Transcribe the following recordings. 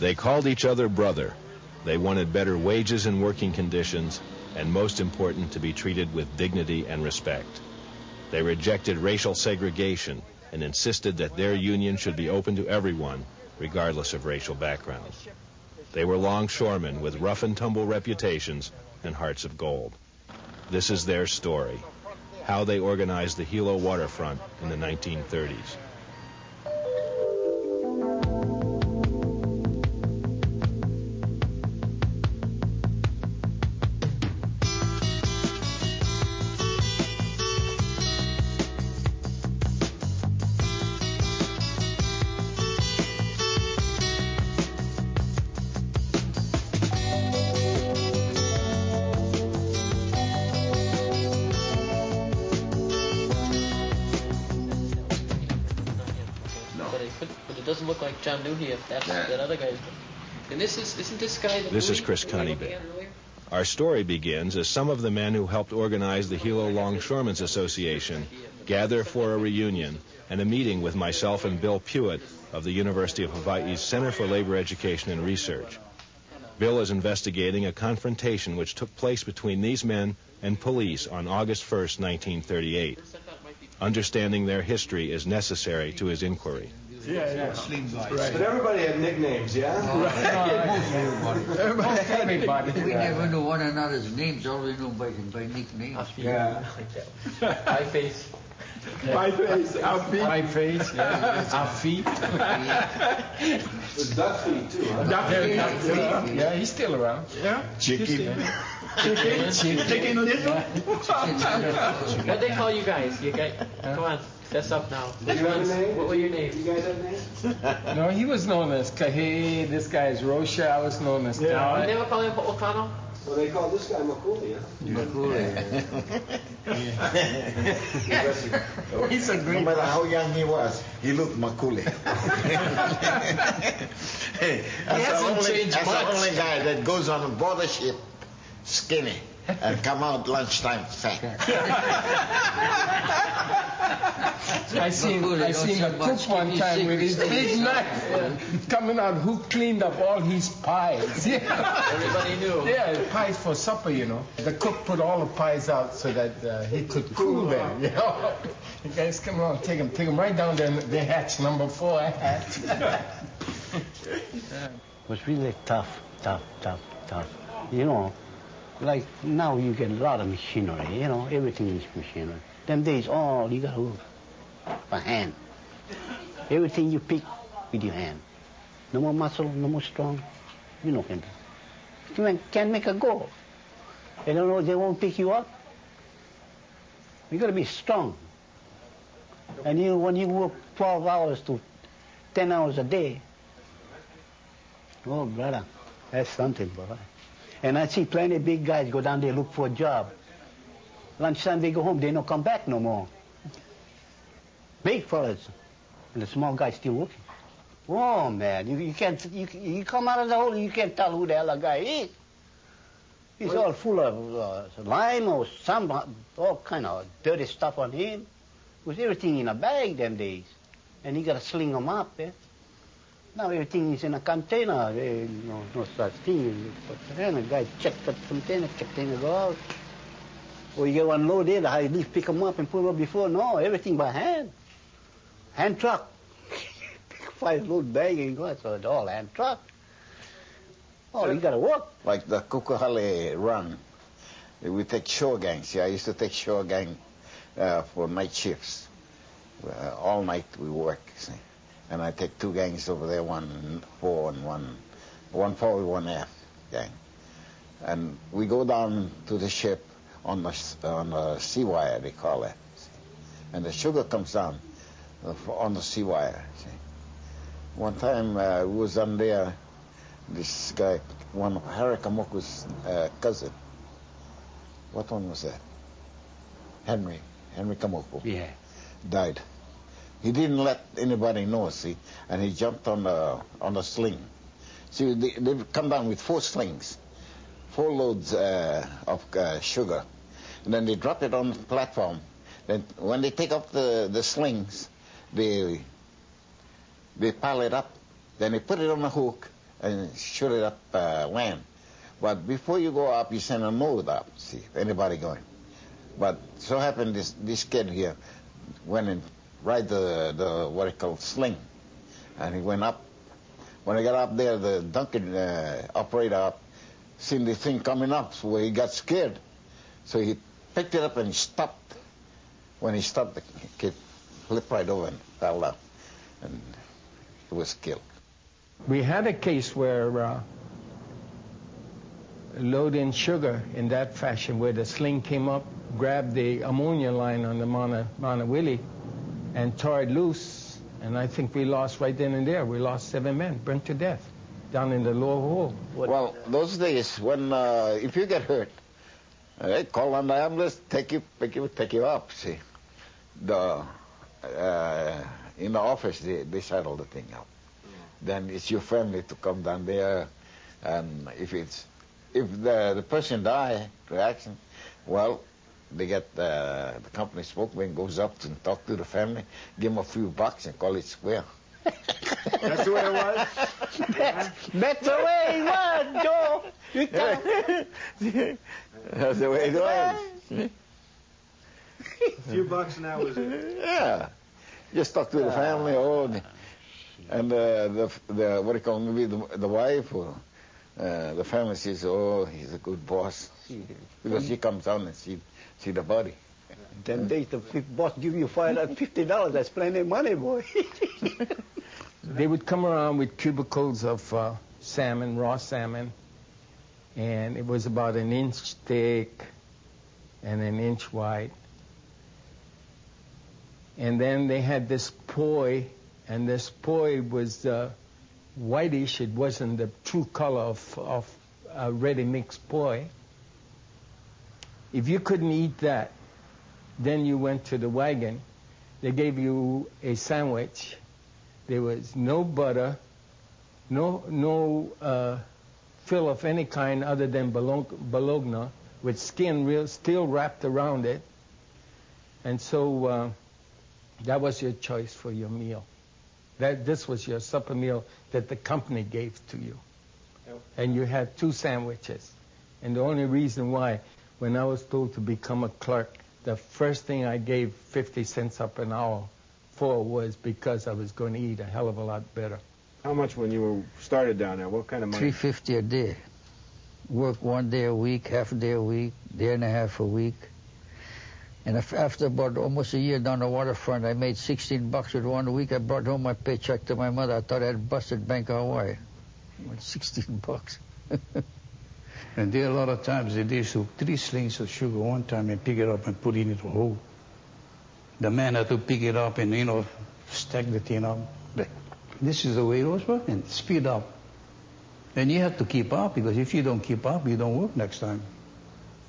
They called each other brother. They wanted better wages and working conditions, and most important, to be treated with dignity and respect. They rejected racial segregation and insisted that their union should be open to everyone, regardless of racial background. They were longshoremen with rough-and-tumble reputations and hearts of gold. This is their story, how they organized the Hilo waterfront in the 1930s. Doesn't look like John Newhey if that's that other guy. And isn't this guy the This is Chris Coneybe. Our story begins as some of the men who helped organize the Hilo Longshoremen's Association gather for a reunion and a meeting with myself and Bill Pewitt of the University of Hawaii's Center for Labor Education and Research. Bill is investigating a confrontation which took place between these men and police on August 1st, 1938. Understanding their history is necessary to his inquiry. Yeah. Right. But everybody had nicknames, yeah? Everybody. We never knew one another's names, all we knew by nicknames. Yeah. Pie face. My face, our feet. My face, yeah. Our feet. There's duck feet, too, huh? Duck feet. Yeah, he's still around. Yeah. Chicken. Chicken little. What they call you guys? You guys, come on, fess up now. Did you have a name? What were your names? You guys have names? No, he was known as Kahe. This guy is Rosha. I was known as You Tower. never call him Okano? Well, they call this guy Makuli, huh? He's a No great matter how young he was, he looked Makuli. hasn't changed That's much. the only guy that goes on a border ship skinny and come out lunchtime fat. I seen a cook one time with his big knife coming out who cleaned up all his pies. Yeah. Everybody knew. Yeah, pies for supper, you know. The cook put all the pies out so that he could cool them, you know. You guys come along, take them right down there, the hatch, number 4 hatch. It was really tough. You know, like now you get a lot of machinery, you know, everything is machinery. Them days, all you got to work by hand. Everything you pick with your hand. No more muscle, no more strong. You know, you can't make a go. They don't know, they won't pick you up. You got to be strong. And when you work 12 hours to 10 hours a day, oh, brother, that's something, boy. And I see plenty of big guys go down there look for a job. Lunchtime they go home, they don't come back no more. Big fellas, and the small guys still working. Oh man, you come out of the hole, you can't tell who the hell the guy is. He's all full of lime or some all kind of dirty stuff on him. With everything in a bag them days, and you got to sling them up. Eh? Now everything is in a container. No such thing. Then a guy checked the container, go out. Or you get one load in, how you pick them up and put them up before. No, everything by hand. Hand truck. 5 load bag and go, so it's all hand truck. Oh, you got to work. Like the Kukuhale run, we take shore gangs. Yeah, I used to take shore gang for night shifts. All night we work, see. And I take 2 gangs over there, 1 fore and 1 forward, 1 aft gang. And we go down to the ship on the sea wire, they call it. And the sugar comes down on the sea wire. See. One time we was on there, this guy, one of Harry Kamoku's cousin. What one was that? Henry Kamoku. Yeah. Died. He didn't let anybody know, see, and he jumped on the sling. See, they come down with 4 slings, 4 loads of sugar, and then they drop it on the platform. Then when they take up the slings, they pile it up, then they put it on a hook, and shoot it up land. But before you go up, you send a note up, see, if anybody going. But so happened this kid here went and ride the what it called sling, and he went up. When he got up there, the Duncan operator up, seen the thing coming up, so he got scared. So he picked it up and he stopped. When he stopped, the kid flipped right over and fell down, and he was killed. We had a case where loading sugar in that fashion, where the sling came up, grabbed the ammonia line on the Montevideo, and tore it loose. And I think we lost right then and there. We lost 7 men, burnt to death, down in the lower hole. Well, those days when if you get hurt, they call on the ambulance, take you up. See, in the office they settle the thing out. Then it's your family to come down there, and if the person die to accident, well, they get the company spokesman goes up and talk to the family, give them a few bucks and call it square. That's the way it was? That's the way it was, Joe. You can't. That's the way it was. A few bucks an hour, is it? Yeah. Just talk to the family, and the what do you call maybe the wife or the family says, oh, he's a good boss, because she comes down and see the body. 10 days, the boss give you $550. That's plenty of money, boy. They would come around with cubicles of salmon, raw salmon, and it was about 1 inch thick and 1 inch wide. And then they had this poi, and this poi was whitish. It wasn't the true color of ready mixed poi. If you couldn't eat that, then you went to the wagon. They gave you a sandwich. There was no butter, no fill of any kind other than bologna, with skin still wrapped around it. And so that was your choice for your meal. This was your supper meal that the company gave to you. And you had 2 sandwiches. And the only reason why, when I was told to become a clerk, the first thing I gave 50 cents up an hour for was because I was going to eat a hell of a lot better. How much when you started down there? What kind of money? $3.50 a day. Work 1 day a week, half a day a week, day and a half a week. And after about almost a year down the waterfront, I made $16 with 1 week. I brought home my paycheck to my mother. I thought I had busted Bank of Hawaii. $16. And there a lot of times they used to 3 slings of sugar one time and pick it up and put it into a hole. The man had to pick it up and, stack the thing up. This is the way it was working. Speed up. And you have to keep up, because if you don't keep up, you don't work next time.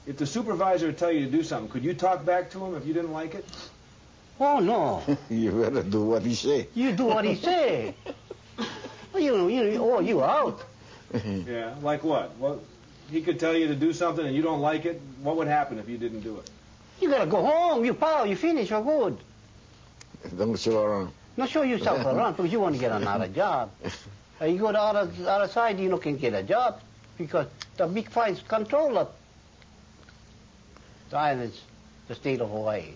If the supervisor would tell you to do something, could you talk back to him if you didn't like it? Oh, no. You better do what he say. You do what he say. You out. Yeah, like what? Well, he could tell you to do something and you don't like it. What would happen if you didn't do it? You gotta go home. You finish, you're good. Don't show around. Not show yourself around, because you want to get another job. You go to the other side, you can get a job, because the big fights control the islands, the state of Hawaii.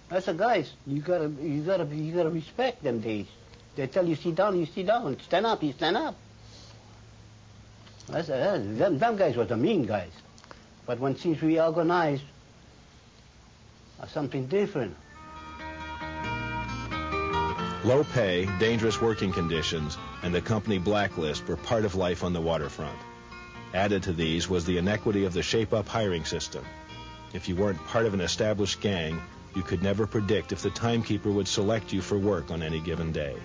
That's the guys. You gotta respect them days. They tell you sit down, you sit down. Stand up, you stand up. Them guys were the mean guys. But when things reorganized, something different. Low pay, dangerous working conditions, and the company blacklist were part of life on the waterfront. Added to these was the inequity of the shape-up hiring system. If you weren't part of an established gang, you could never predict if the timekeeper would select you for work on any given day.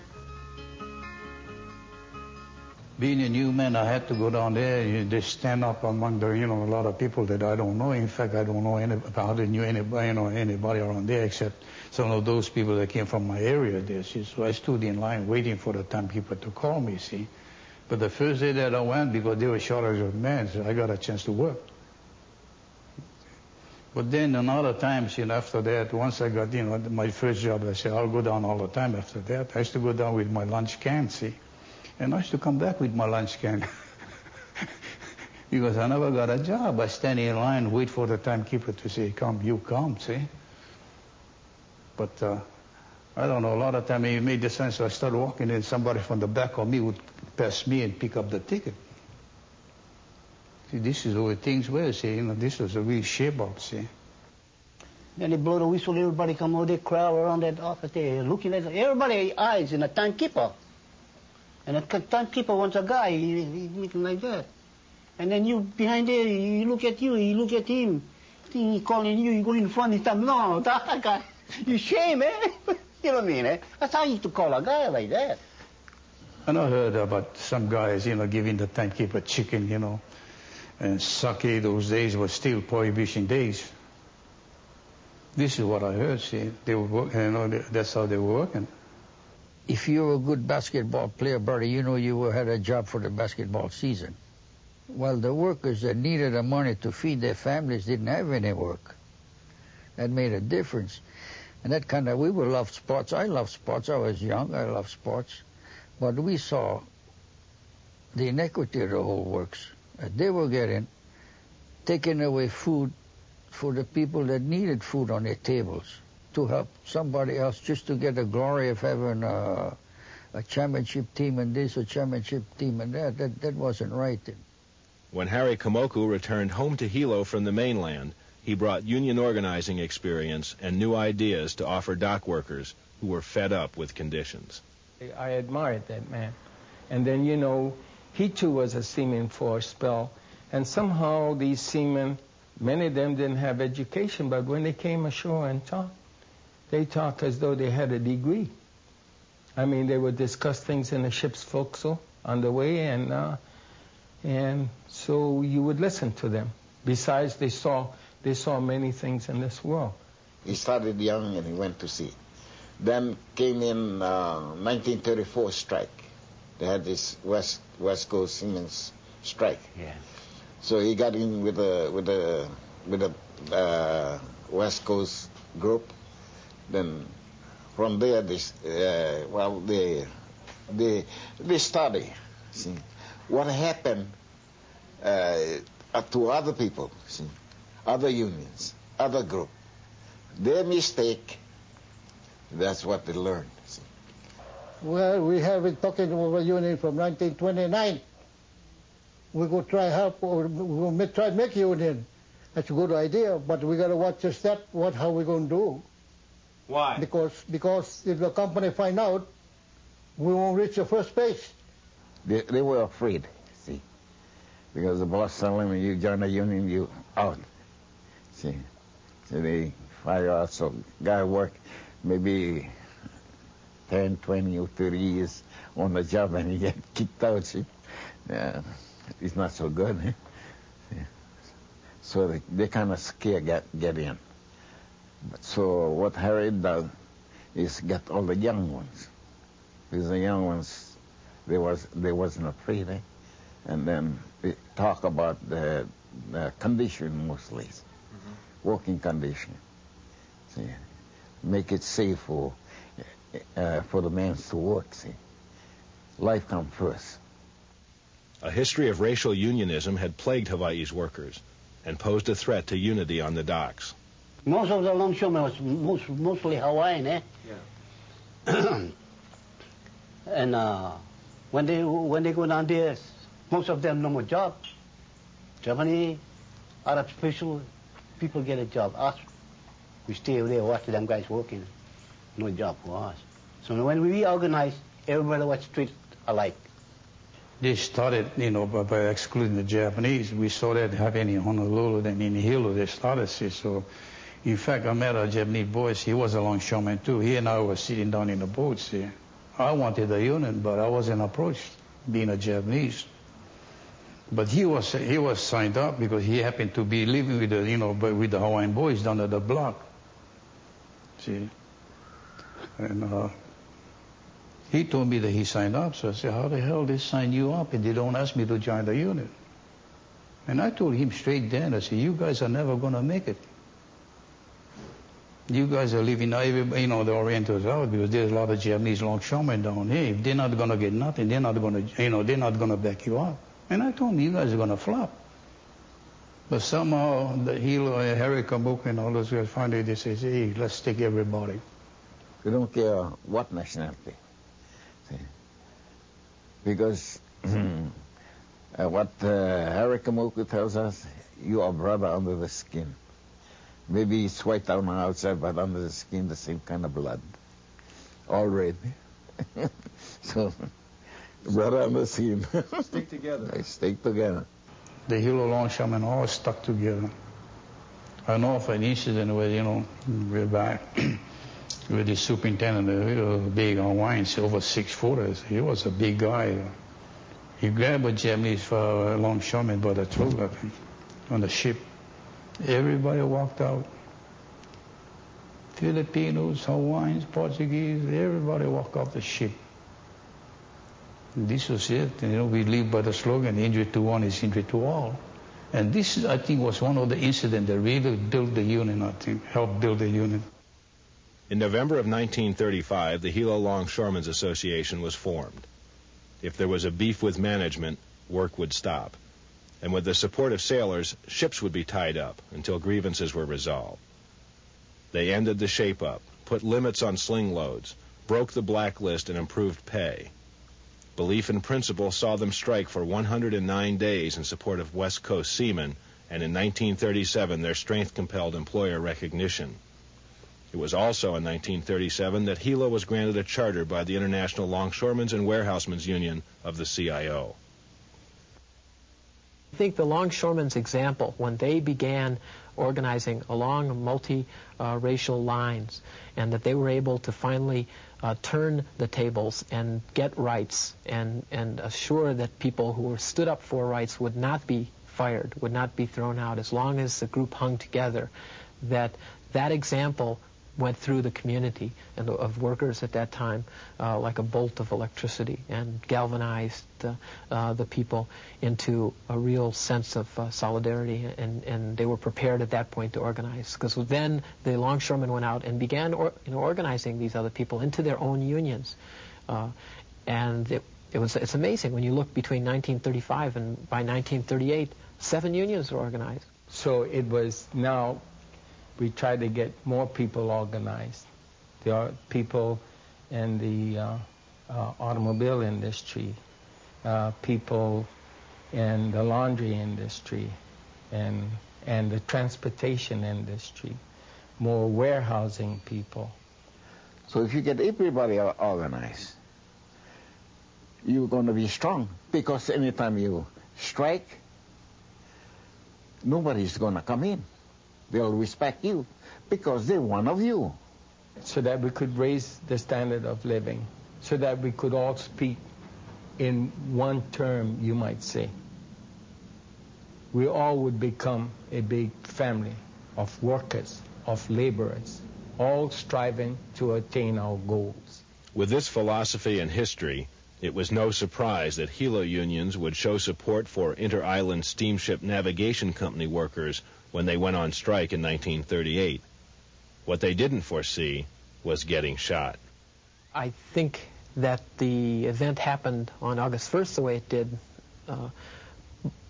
Being a new man, I had to go down there and just stand up among the, a lot of people that I don't know. In fact, I don't know hardly knew anybody around there except some of those people that came from my area there. See? So I stood in line waiting for the timekeeper to call me, see. But the first day that I went, because there was shortage of men, so I got a chance to work. But then another times, after that, once I got, my first job, I said, I'll go down all the time after that. I used to go down with my lunch can, see. And I used to come back with my lunch can. Because I never got a job. I stand in line, wait for the timekeeper to say, come, you come, see? But I don't know, a lot of time it made the sense I started walking and somebody from the back of me would pass me and pick up the ticket. See, this is the way things were, see, this was a real shape-up, see. Then they blow the whistle, everybody come over, they crowd around that office there, looking at everybody eyes in the timekeeper. And the timekeeper wants a guy, he making like that. And then you behind there, you look at him. Think he calling you, you go in front, he tell him, no, that guy, you shame, eh? You know what I mean, eh? That's how you used to call a guy like that. And I heard about some guys, giving the timekeeper chicken, and sake those days were still prohibition days. This is what I heard, see. They were working, that's how they were working. If you were a good basketball player, brother, you had a job for the basketball season. Well, the workers that needed the money to feed their families didn't have any work. That made a difference. And we would love sports. I love sports. I was young. I loved sports. But we saw the inequity of the whole works. They were taking away food for the people that needed food on their tables to help somebody else just to get the glory of having a championship team and this, a championship team and that. That wasn't right. When Harry Kamoku returned home to Hilo from the mainland, he brought union organizing experience and new ideas to offer dock workers who were fed up with conditions. I admired that man. And then, he too was a seaman for a spell. And somehow these seamen, many of them didn't have education, but when they came ashore and talked, they talked as though they had a degree. I mean, they would discuss things in the ship's forecastle on the way, and so you would listen to them. Besides, they saw many things in this world. He started young and he went to sea. Then came in 1934 strike. They had this West Coast Seamen's strike. Yeah. So he got in with the West Coast group. Then from there, they study. See what happened to other people. See, other unions, other group. Their mistake. That's what they learned. See. Well, we have been talking about a union from 1929. We go try help, or we'll try make union. That's a good idea, but we got to watch the step. How we going to do? Why? Because if the company find out, we won't reach the first base. They were afraid. See, because the boss telling them, you join the union, you out. See, so they fire out. So guy work maybe 10, 20, or 30 years on the job and he get kicked out. See, it's not so good. Eh? Yeah. So they kind of scared get in. So what Harry does is get all the young ones. Because the young ones, they wasn't afraid. Eh? And then they talk about the condition mostly, working condition. See, make it safe for the men to work. See, life comes first. A history of racial unionism had plagued Hawaii's workers and posed a threat to unity on the docks. Most of the longshoremen was mostly Hawaiian, eh? Yeah. And when they go down there, most of them no more job. Japanese, Arab people get a job. Us, we stay there watching them guys working. No job for us. So when we reorganize, everybody was treated alike. They started, by excluding the Japanese. We saw that happen in Honolulu, then in Hilo they started. So, in fact, I met a Japanese boy. He was a longshoreman too. He and I were sitting down in the boat. See, I wanted a union, but I wasn't approached, being a Japanese. But he was signed up because he happened to be living with with the Hawaiian boys down at the block. See, and he told me that he signed up. So I said, how the hell they sign you up and they don't ask me to join the unit? And I told him straight then, I said, you guys are never going to make it. You guys are leaving, the Orientals out because there's a lot of Japanese longshoremen down here. If they're not going to get nothing, they're not going to, they're not going to back you up. And I told them, you guys are going to flop. But somehow the Hilo, Harry Kamuka and all those guys finally they say, hey, let's take everybody. We don't care what nationality. See? Because what Harry Kamuka tells us, you are brother under the skin. Maybe it's white on the outside, but under the skin, the same kind of blood. All red. So, brother under the skin. Stick together. They stick together. The Hilo longshoremen all stuck together. I know of an incident where, we're back with the superintendent, a big Hawaiian, over 6 footers. He was a big guy. He grabbed a Japanese longshoreman by the throat, I think, on the ship. Everybody walked out. Filipinos, Hawaiians, Portuguese, everybody walked off the ship. And this was it. We live by the slogan, injury to one is injury to all. And this, I think, was one of the incidents that really built the union, I think, helped build the union. In November of 1935, the Hilo Longshoremen's Association was formed. If there was a beef with management, work would stop. And with the support of sailors, ships would be tied up until grievances were resolved. They ended the shape-up, put limits on sling loads, broke the blacklist, and improved pay. Belief in principle saw them strike for 109 days in support of West Coast seamen, and in 1937 their strength compelled employer recognition. It was also in 1937 that Hilo was granted a charter by the International Longshoremen's and Warehousemen's Union of the CIO. I think the longshoremen's example, when they began organizing along multi-racial lines, and that they were able to finally turn the tables and get rights and assure that people who were stood up for rights would not be fired, would not be thrown out, as long as the group hung together, that example went through the community and of workers at that time like a bolt of electricity, and galvanized the people into a real sense of solidarity, and they were prepared at that point to organize, because then the longshoremen went out and began organizing these other people into their own unions, and it's amazing when you look between 1935 and by 1938, 7 unions were organized. So it was now. We try to get more people organized. There are people in the automobile industry, people in the laundry industry, and the transportation industry, more warehousing people. So if you get everybody organized, you're going to be strong, because anytime you strike, nobody's going to come in. They'll respect you because they're one of you. So that we could raise the standard of living, so that we could all speak in one term, you might say. We all would become a big family of workers, of laborers, all striving to attain our goals. With this philosophy and history, it was no surprise that Hilo unions would show support for Inter-Island Steamship Navigation Company workers when they went on strike in 1938. What they didn't foresee was getting shot. I think that the event happened on August 1st the way it did,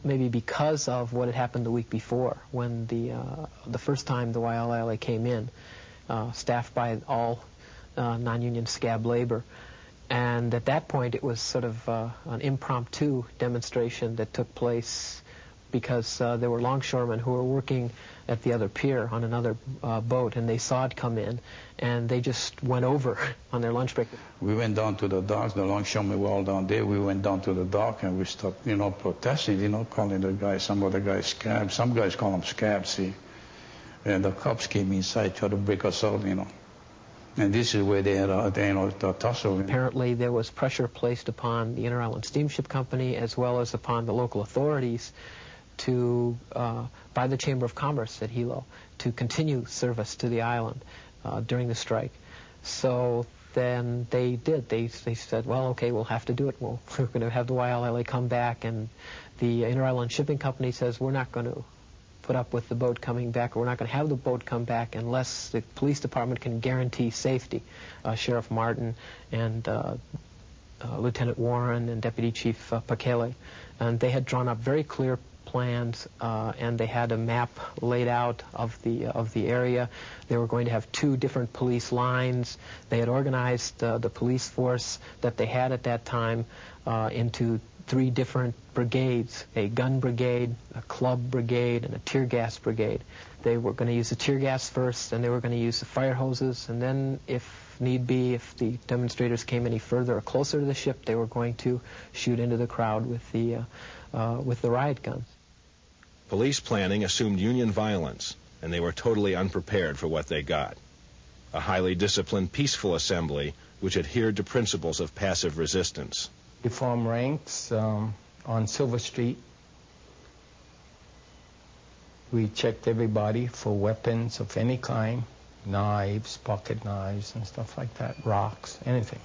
maybe because of what had happened the week before, when the first time the YLLA came in, staffed by all non-union scab labor. And at that point it was sort of an impromptu demonstration that took place because there were longshoremen who were working at the other pier on another boat, and they saw it come in, and they just went over on their lunch break. We went down to the docks. The longshoremen were all down there. We went down to the dock, and we stopped, protesting, calling the guys, some of the guys scabs. Some guys call them scabs, see. And the cops came inside, tried to break us out, And this is where they had the tussle. Apparently there was pressure placed upon the Inter-Island Steamship Company as well as upon the local authorities by the Chamber of Commerce at Hilo to continue service to the island during the strike. So then they did. They said, well, okay, we'll have to do it. We're going to have the YLLA come back, and the Inter-Island Shipping Company says, we're not going to put up with the boat coming back, or we're not going to have the boat come back unless the police department can guarantee safety. Sheriff Martin and Lieutenant Warren and Deputy Chief Pakele. And they had drawn up very clear plans, and they had a map laid out of the area. They were going to have 2 different police lines. They had organized the police force that they had at that time into 3 different brigades: a gun brigade, a club brigade, and a tear gas brigade. They were going to use the tear gas first, and they were going to use the fire hoses, and then, if need be, if the demonstrators came any further or closer to the ship, they were going to shoot into the crowd with the riot guns. Police planning assumed Union violence, and they were totally unprepared for what they got. A highly disciplined, peaceful assembly which adhered to principles of passive resistance. We formed ranks on Silver Street. We checked everybody for weapons of any kind, knives, pocket knives, and stuff like that, rocks, anything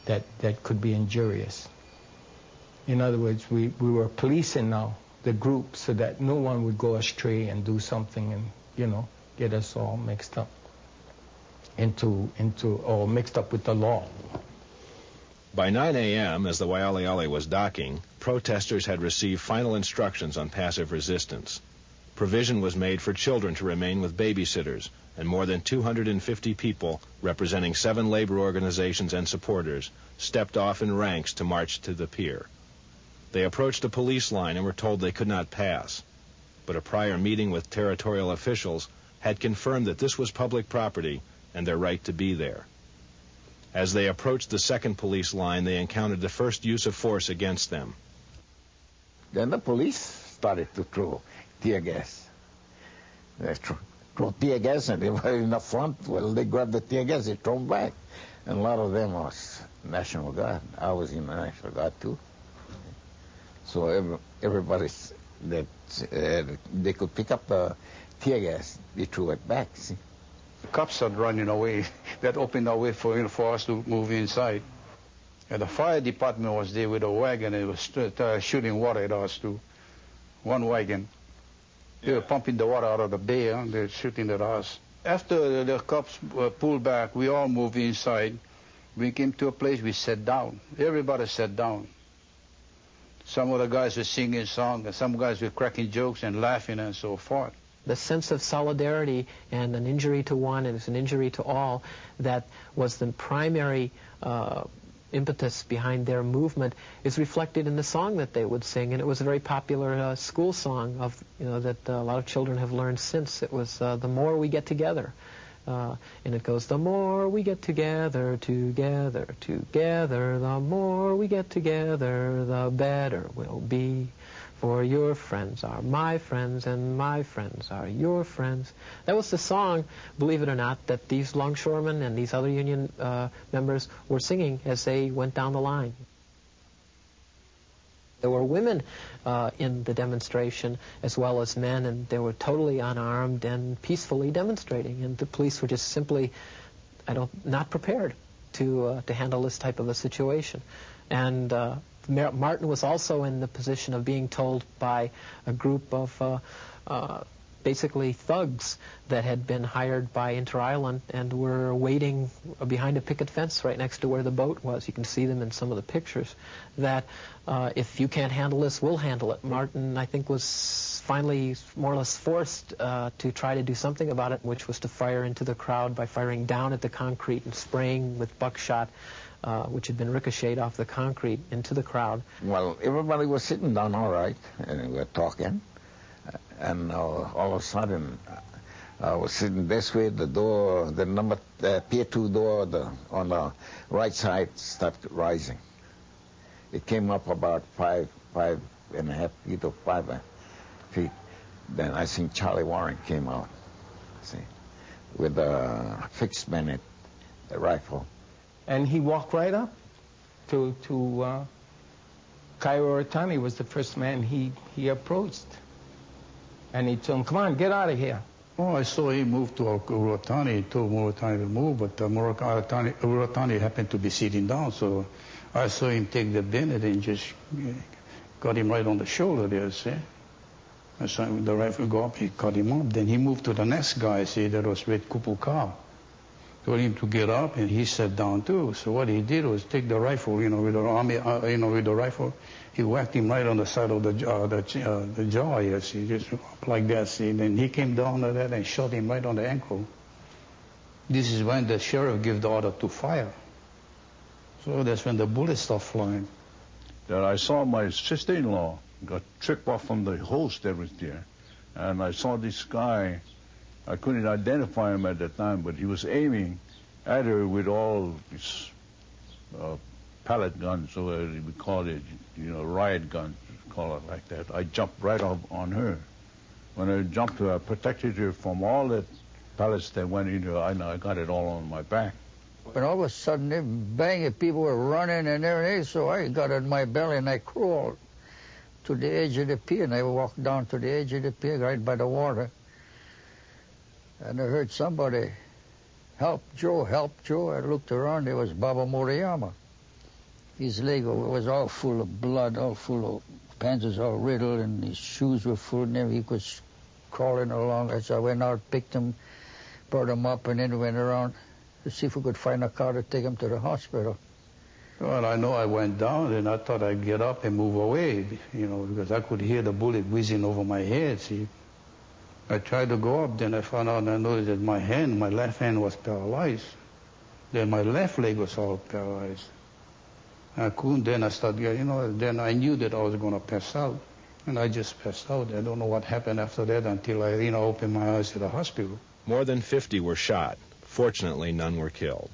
that could be injurious. In other words, we were policing now the group so that no one would go astray and do something and, you know, get us all mixed up or mixed up with the law. By 9 a.m., as the Waialeale was docking, protesters had received final instructions on passive resistance. Provision was made for children to remain with babysitters, and more than 250 people, representing 7 labor organizations and supporters, stepped off in ranks to march to the pier. They approached a police line and were told they could not pass. But a prior meeting with territorial officials had confirmed that this was public property and their right to be there. As they approached the second police line, they encountered the first use of force against them. Then the police started to throw tear gas. They throw tear gas, and they were in the front. Well, they grabbed the tear gas, they threw them back. And a lot of them was National Guard. I was in the National Guard, too. So everybody that they could pick up the tear gas, they threw it back, see. The cops started running away. That opened the way for us to move inside. And the fire department was there with a wagon, and it was shooting water at us too. One wagon. They were pumping the water out of the bay, and they were shooting at us. After the cops pulled back, we all moved inside. We came to a place, we sat down. Everybody sat down. Some of the guys were singing songs, and some guys were cracking jokes and laughing and so forth. The sense of solidarity and an injury to one and it's an injury to all, that was the primary impetus behind their movement, is reflected in the song that they would sing. And it was a very popular school song that a lot of children have learned since. It was The More We Get Together. And it goes, the more we get together, together, together, the more we get together, the better we'll be. For your friends are my friends, and my friends are your friends. That was the song, believe it or not, that these longshoremen and these other union members were singing as they went down the line. There were women in the demonstration as well as men, and they were totally unarmed and peacefully demonstrating. And the police were just simply, not prepared to handle this type of a situation. And Martin was also in the position of being told by a group of basically thugs that had been hired by Inter-Island and were waiting behind a picket fence right next to where the boat was. You can see them in some of the pictures. That if you can't handle this, we'll handle it. Martin, I think, was finally more or less forced to try to do something about it, which was to fire into the crowd by firing down at the concrete and spraying with buckshot, which had been ricocheted off the concrete into the crowd. Well, everybody was sitting down all right, and we were talking. And all of a sudden, I was sitting this way, the door, the Pier 2 door on the right side started rising. It came up about 5.5 feet or 5 feet. Then I think Charlie Warren came out, see, with a fixed bayonet, a rifle. And he walked right up to Cairo Otani was the first man he approached. And he told him, come on, get out of here. Oh, I saw him move to Urotani. He told Urotani to move, but Urotani happened to be sitting down, so I saw him take the bayonet and just got him right on the shoulder there, see? I saw the rifle go up, he cut him up. Then he moved to the next guy, see, that was with Kupu Ka. Told him to get up, and he sat down too. So what he did was take the rifle, with the army, with the rifle, he whacked him right on the side of the jaw here, see, just like that, see. Then he came down to that and shot him right on the ankle. This is when the sheriff gave the order to fire. So that's when the bullets stopped flying. That I saw my sister-in-law got tripped off from the host that was there. And I saw this guy, I couldn't identify him at that time, but he was aiming at her with all his pellet guns, or we call it, riot guns, call it like that. I jumped right up on her. When I jumped her, I protected her from all the pellets that went into her. I got it all on my back. And all of a sudden, they banging, people were running and everything, so I got on my belly and I crawled to the edge of the pier, and I walked down to the edge of the pier right by the water. And I heard somebody, help Joe, help Joe. I looked around, there was Baba Murayama. His leg was all full of blood, all full of, pants was all riddled, and his shoes were full, and he was crawling along. So I went out, picked him, brought him up, and then went around to see if we could find a car to take him to the hospital. Well, I know I went down, and I thought I'd get up and move away, because I could hear the bullet whizzing over my head, see. I tried to go up, then I found out and I noticed that my left hand was paralyzed. Then my left leg was all paralyzed. I couldn't, then I started getting, then I knew that I was going to pass out. And I just passed out. I don't know what happened after that until I, opened my eyes at the hospital. More than 50 were shot. Fortunately, none were killed.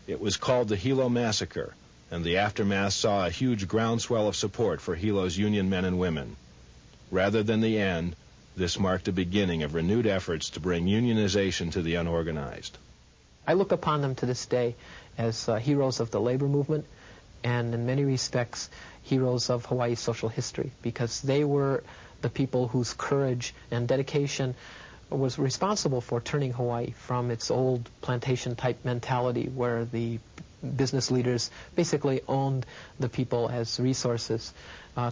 It was called the Hilo Massacre, and the aftermath saw a huge groundswell of support for Hilo's Union men and women. Rather than the end, this marked the beginning of renewed efforts to bring unionization to the unorganized. I look upon them to this day as heroes of the labor movement, and in many respects, heroes of Hawaii's social history, because they were the people whose courage and dedication was responsible for turning Hawaii from its old plantation-type mentality where the business leaders basically owned the people as resources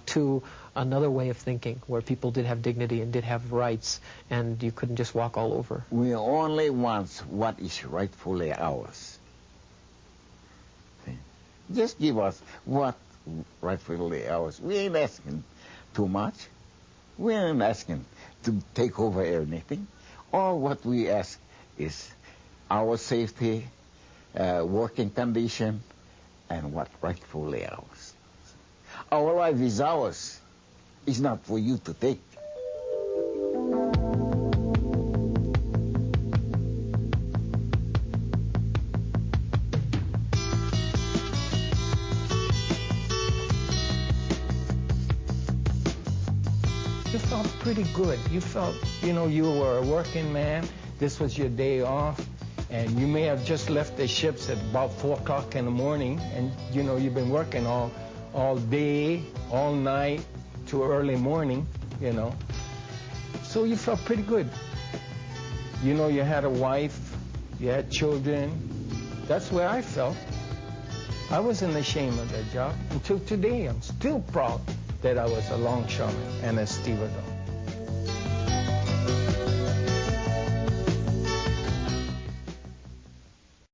to another way of thinking where people did have dignity and did have rights, and you couldn't just walk all over. We only want what is rightfully ours. Just give us what rightfully ours. We ain't asking too much. We ain't asking to take over anything. All what we ask is our safety, working condition, and what rightfully ours. Our life is ours. It's not for you to take. You felt pretty good. You felt, you were a working man. This was your day off. And you may have just left the ships at about 4 o'clock in the morning. And, you've been working all day, all night, to early morning, So you felt pretty good. You had a wife, you had children. That's where I felt. I wasn't ashamed of that job. Until today, I'm still proud that I was a longshoreman and a stevedore.